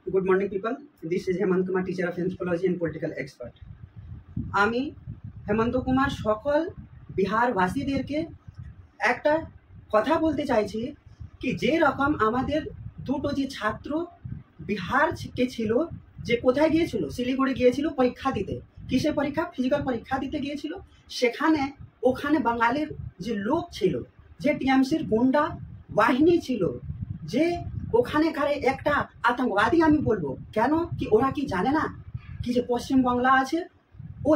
Good morning, people. This is Hemant Kumar, teacher of anthropology and political expert. আমি হেমন্ত কুমার সকল বিহারবাসীদেরকে একটা কথা বলতে চাইছি কি যে রকম আমাদের দুটো যে ছাত্র বিহার থেকে ছিল, যে কোথায় গিয়েছিল, শিলিগুড়ি গিয়েছিল পরীক্ষা দিতে। কিসের পরীক্ষা? ফিজিক্যাল পরীক্ষা দিতে গিয়েছিল। সেখানে ওখানে বাঙালির যে লোক ছিল, যে টিএমসির গুন্ডা বাহিনী ছিল, যে ওখানেকার একটা আতঙ্কবাদী আমি বলবো। কেন কি ওরা কি জানে না কি যে পশ্চিমবাংলা আছে ও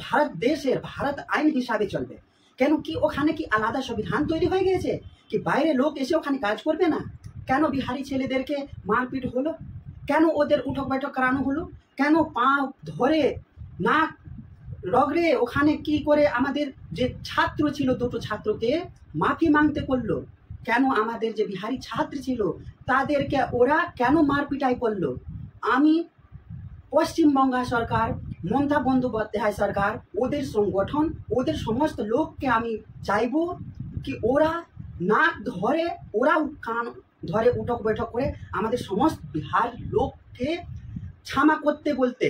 ভারত দেশের ভারত আইন হিসাবে চলবে? কেন কি ওখানে কি আলাদা সংবিধান তৈরি হয়ে গেছে কি বাইরে লোক এসে ওখানে কাজ করবে না? কেন বিহারি ছেলেদেরকে মারপিট হলো? কেন ওদের উঠক বৈঠক করানো হলো? কেন পা ধরে নাক রগড়ে ওখানে কি করে আমাদের যে ছাত্র ছিল দুটো ছাত্রকে মাফি মাংতে করলো? কেন আমাদের যে বিহারি ছাত্র ছিল তাদেরকে ওরা কেন মারপিটাই করলো? আমি পশ্চিমবঙ্গ সরকার, মমতা বন্দ্যোপাধ্যায় সরকার, ওদের সংগঠন, ওদের সমস্ত লোককে আমি চাইবো কি ওরা নাক ধরে, ওরা কান ধরে উঠক বৈঠক করে আমাদের সমস্ত বিহার লোককে ক্ষমা করতে বলতে।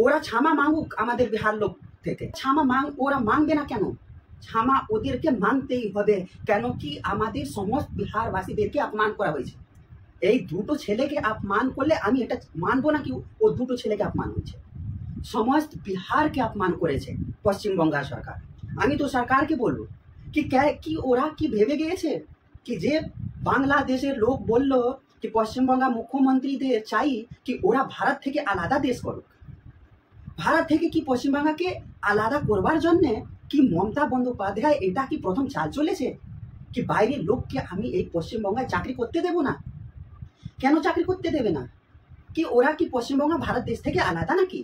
ওরা ক্ষমা মাঙ্গুক আমাদের বিহার লোক থেকে। ওরা মানবে না কেন? ক্ষমা ওদেরকে মানতেই হবে। কেন কি আমাদের সমস্ত বিহারবাসীদেরকে অপমান করা হয়েছে। এই দুটো ছেলেকে অপমান করলে আমি এটা মানবো না কি ও দুটো ছেলেকে অপমান হয়েছে। সমস্ত বিহারকে অপমান করেছে পশ্চিমবঙ্গ সরকার। আমি তো সরকারকে বলবো কি ওরা কি ভেবে গিয়েছে কি যে বাংলাদেশের লোক বলল কি পশ্চিমবঙ্গ মুখ্যমন্ত্রীদের চাই কি ওরা ভারত থেকে আলাদা দেশ করুক। ভারত থেকে কি পশ্চিমবঙ্গকে আলাদা করবার জন্যে কি মমতা বন্দ্যোপাধ্যায় এটা কি প্রথম চাল চলেছে কি বাইরের লোককে আমি এই পশ্চিমবঙ্গে চাকরি করতে দেব না? কেন চাকরি করতে দেবে না? কি ওরা কি পশ্চিমবঙ্গ ভারত দেশ থেকে আলাদা নাকি?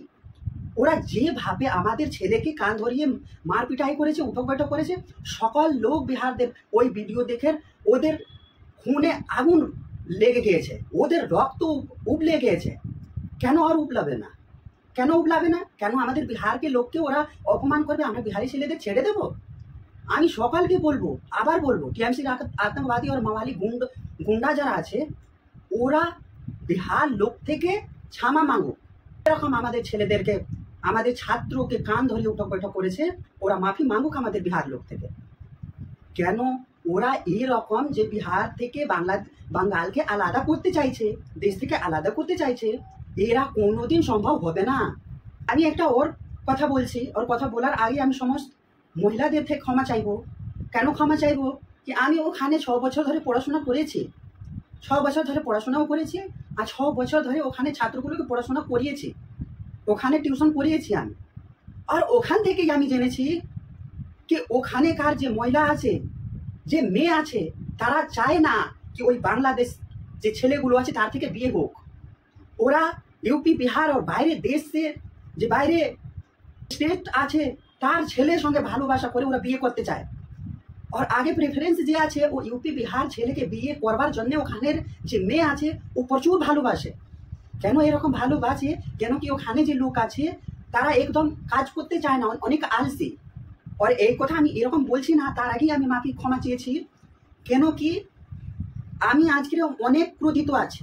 ওরা যেভাবে আমাদের ছেলেকে কান ধরিয়ে মারপিটাই করেছে, উঠক বৈঠক করেছে, সকল লোক বিহারদের ওই ভিডিও দেখে ওদের খুনে আগুন লেগে গিয়েছে, ওদের রক্ত উবলে গিয়েছে। কেন আর উবলাবে না? কেন উবলাবে না? কেন আমাদের বিহারকে লোককে ওরা অপমান করবে? আমরা বিহারি ছেলেদের ছেড়ে দেব? আমি সকালকে বলবো, আবার বলবো, টিএমসির আতঙ্কবাদী আর মাওয়ালি গুন্ডা যারা আছে ওরা বিহার লোক থেকে ক্ষমা মাঙ্গুক। এরকম আমাদের ছেলেদেরকে, আমাদের ছাত্রকে কান ধরিয়ে উঠক বৈঠক করেছে, ওরা মাফি মাঙ্গুক আমাদের বিহার লোক থেকে। কেন ওরা এইরকম যে বিহার থেকে বাঙালকে আলাদা করতে চাইছে, দেশ থেকে আলাদা করতে চাইছে, এরা কোনোদিন সম্ভব হবে না। আমি একটা ওর কথা বলছি, ওর কথা বলার আগে আমি সমস্ত মহিলাদের থেকে ক্ষমা চাইবো। কেন ক্ষমা চাইবো? কি আমি ওখানে 6 বছর ধরে পড়াশোনা করেছি, 6 বছর ধরে পড়াশোনাও করেছি, আর 6 বছর ধরে ওখানে ছাত্রগুলোকে পড়াশোনা করিয়েছি, ওখানে টিউশন করিয়েছি আমি। আর ওখান থেকেই আমি জেনেছি কি ওখানেকার যে মহিলা আছে, যে মেয়ে আছে, তারা চায় না কি ওই বাংলাদেশ যে ছেলেগুলো আছে তার থেকে বিয়ে হোক। ওরা ইউপি, বিহার আর বাইরে দেশের যে বাইরে স্টেট আছে তার ছেলের সঙ্গে ভালোবাসা করে ওরা বিয়ে করতে চায়। আর আগে প্রেফারেন্স যে আছে ও ইউপি বিহার ছেলেকে বিয়ে করবার জন্য ওখানের যে মেয়ে আছে ও প্রচুর ভালোবাসে। কেন এরকম ভালোবাসে? কেন কি ওখানে যে লোক আছে তারা একদম কাজ করতে চায় না, অনেক আলসি। আর এই কথা আমি এরকম বলছি না, তার আগেই আমি মাফি ক্ষমা চেয়েছি। কেন কি আমি আজকের অনেক ক্রোধিত আছি।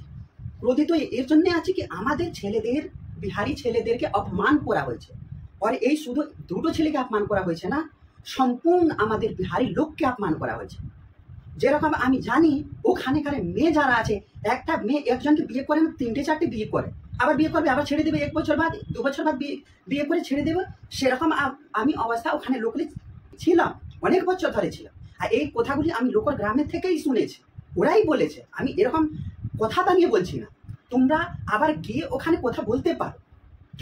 ক্রোধিত এর জন্যে আছে কি আমাদের ছেলেদের, বিহারি ছেলেদেরকে অপমান করা হয়েছে। আর এই শুধু দুটো ছেলেকে অপমান করা হয়েছে না, সম্পূর্ণ আমাদের বিহারি লোককে অপমান করা হয়েছে। যেরকম আমি জানি ওখানেকার মেয়ে যারা আছে, একটা মেয়ে একজনকে বিয়ে করে না 3-4টে বিয়ে করে, আবার বিয়ে করবে, আবার ছেড়ে দেবে, 1 বছর বাদ 2 বছর বাদ বিয়ে করে ছেড়ে দেবে। সেরকম আমি অবস্থা ওখানে লোকালে ছিলাম, অনেক বছর ধরে ছিলাম। আর এই কথাগুলি আমি লোকাল গ্রামের থেকেই শুনেছি, ওরাই বলেছে। আমি এরকম কথা বানিয়ে বলছি না। তোমরা আবার গিয়ে ওখানে কথা বলতে পারো।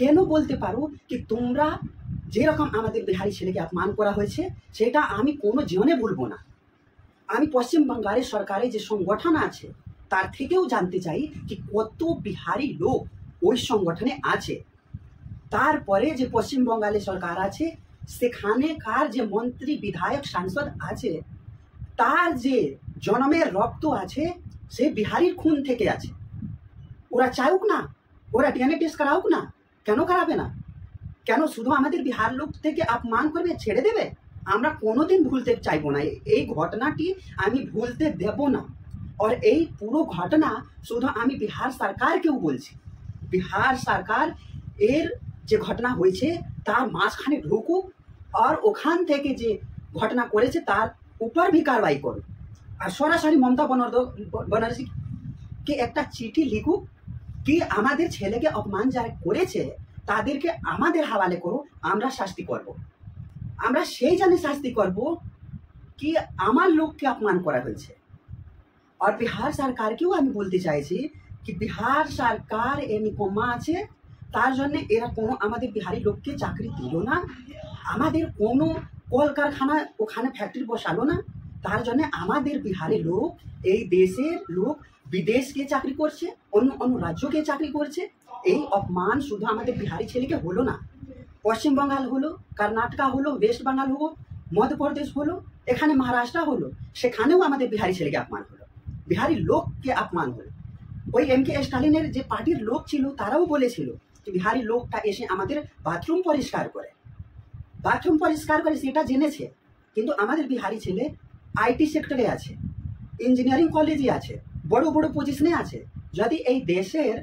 কেন বলতে পারো? কি তোমরা যেরকম আমাদের বিহারি ছেলেকে অপমান করা হয়েছে সেটা আমি কোনো জীবনে ভুলবো না। আমি পশ্চিমবঙ্গের সরকারের যে সংগঠন আছে তার থেকেও জানতে চাই কি কত বিহারি লোক ওই সংগঠনে আছে। তারপরে যে পশ্চিমবঙ্গের সরকার আছে সেখানেকার যে মন্ত্রী, বিধায়ক, সাংসদ আছে তার যে জন্মের রক্ত আছে সে বিহারির খুন থেকে আছে। ওরা চাইুক না, ওরা ডিএনএ টেস্ট করাউক না, কেন করাবে না? কেন শুধু আমাদের বিহার লোক থেকে অপমান করবে, ছেড়ে দেবে? আমরা কোনোদিন ভুলতে চাইবো না। এই ঘটনাটি আমি ভুলতে দেব না। আর এই পুরো ঘটনা শুধু আমি বিহার সরকারকেও বলছি, বিহার সরকার এর যে ঘটনা হয়েছে তার মাঝখানে ঢুকুক আর ওখান থেকে যে ঘটনা করেছে তার উপর भी कार्रवाई করুক। আর সরাসরি মমতা ব্যানার্জিকে একটা চিঠি লিখুক কি আমাদের ছেলেকে অপমান যারা করেছে তাদেরকে আমাদের হাওয়ালে করো, আমরা শাস্তি করব। আমরা সেই জানি শাস্তি করব কি আমার লোককে অপমান করা হয়েছে। আর বিহার সরকারকেও আমি বলতে চাইছি কি বিহার সরকার এ নিকম্মা আছে, তার জন্য এরা কোনো আমাদের বিহারি লোককে চাকরি দিল না, আমাদের কোনো কলকারখানা ওখানে ফ্যাক্টরি বসালো না, তার জন্য আমাদের বিহারি লোক এই দেশের লোক বিদেশ গিয়ে চাকরি করছে, অন্য অন্য রাজ্য গিয়ে চাকরি করছে। এই অপমান শুধু আমাদের বিহারি ছেলেকে হলো না, পশ্চিম বাংলাল হলো, কর্ণাটকা হলো, ওয়েস্ট বেঙ্গল হলো, মধ্যপ্রদেশ হলো, এখানে মহারাষ্ট্র হলো, সেখানেও আমাদের বিহারি ছেলেকে অপমান হলো, বিহারি লোককে অপমান হলো। ওই এম কে স্টালিনের যে পার্টির লোক ছিল তারাও বলেছিল যে বিহারি লোকটা এসে আমাদের বাথরুম পরিষ্কার করে সেটা জেনেছে। কিন্তু আমাদের বিহারি ছেলে আইটি সেক্টরে আছে, ইঞ্জিনিয়ারিং কলেজে আছে, বড় বড় পজিশনে আছে। যদি এই দেশের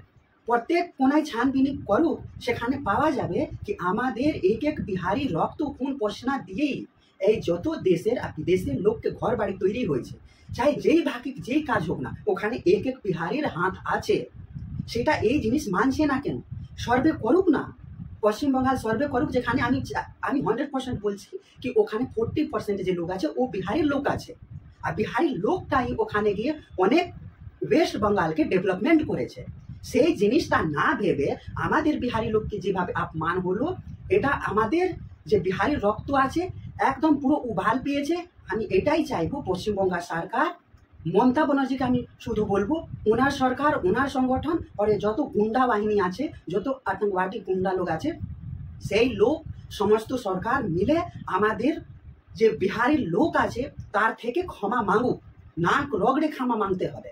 প্রত্যেক কোনায় ছানবিন করুক সেখানে পাওয়া যাবে কি আমাদের এক এক বিহারি রক্ত খুন পসনা দিয়েই এই যত দেশের আর বিদেশের লোককে ঘর বাড়ি তৈরি হয়েছে, চাই যেই কাজ হোক না ওখানে এক এক বিহারির হাত আছে। সেটা এই জিনিস মানছে না কেন? সার্ভে করুক না, পশ্চিমবঙ্গ সার্ভে করুক, যেখানে আমি 100% বলছি কি ওখানে 40% যে লোক আছে ও বিহারির লোক আছে। আর বিহারি লোকটাই ওখানে গিয়ে অনেক ওয়েস্ট বেঙ্গলকে ডেভেলপমেন্ট করেছে। সেই জিনিসটা না ভেবে আমাদের বিহারি লোককে যেভাবে অপমান হলো, এটা আমাদের যে বিহারি রক্ত আছে একদম পুরো উভাল পেয়েছে। আমি এটাই চাইবো পশ্চিমবঙ্গ সরকার, মমতা ব্যানার্জিকে আমি শুধু বলবো ওনার সরকার, ওনার সংগঠন আর যত গুন্ডা বাহিনী আছে, যত আতঙ্কবাদী গুন্ডা লোক আছে, সেই লোক সমস্ত সরকার মিলে আমাদের যে বিহারি লোক আছে তার থেকে ক্ষমা মাঙ্গুক। নাক রগড়ে ক্ষমা মাংতে হবে।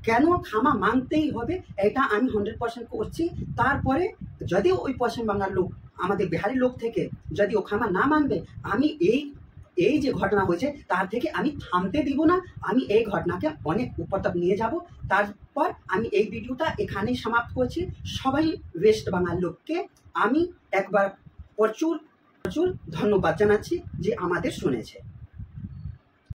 কেন ক্ষমা মাংতেই হবে এটা আমি 100% করছি। তারপরে যদি ওই পশ্চিমবাংলার লোক আমাদের বিহারি লোক থেকে যদি ও ক্ষমা না মানবে, আমি এই যে ঘটনা হয়েছে তার থেকে আমি থামতে দিব না। আমি এই ঘটনাকে অনেক উপর তক নিয়ে যাব। তারপর আমি এই ভিডিওটা এখানেই সমাপ্ত করছি। সবাই ওয়েস্ট বাংলার লোককে আমি একবার প্রচুর ধন্যবাদ জানাচ্ছি যে আমাদের শুনেছে।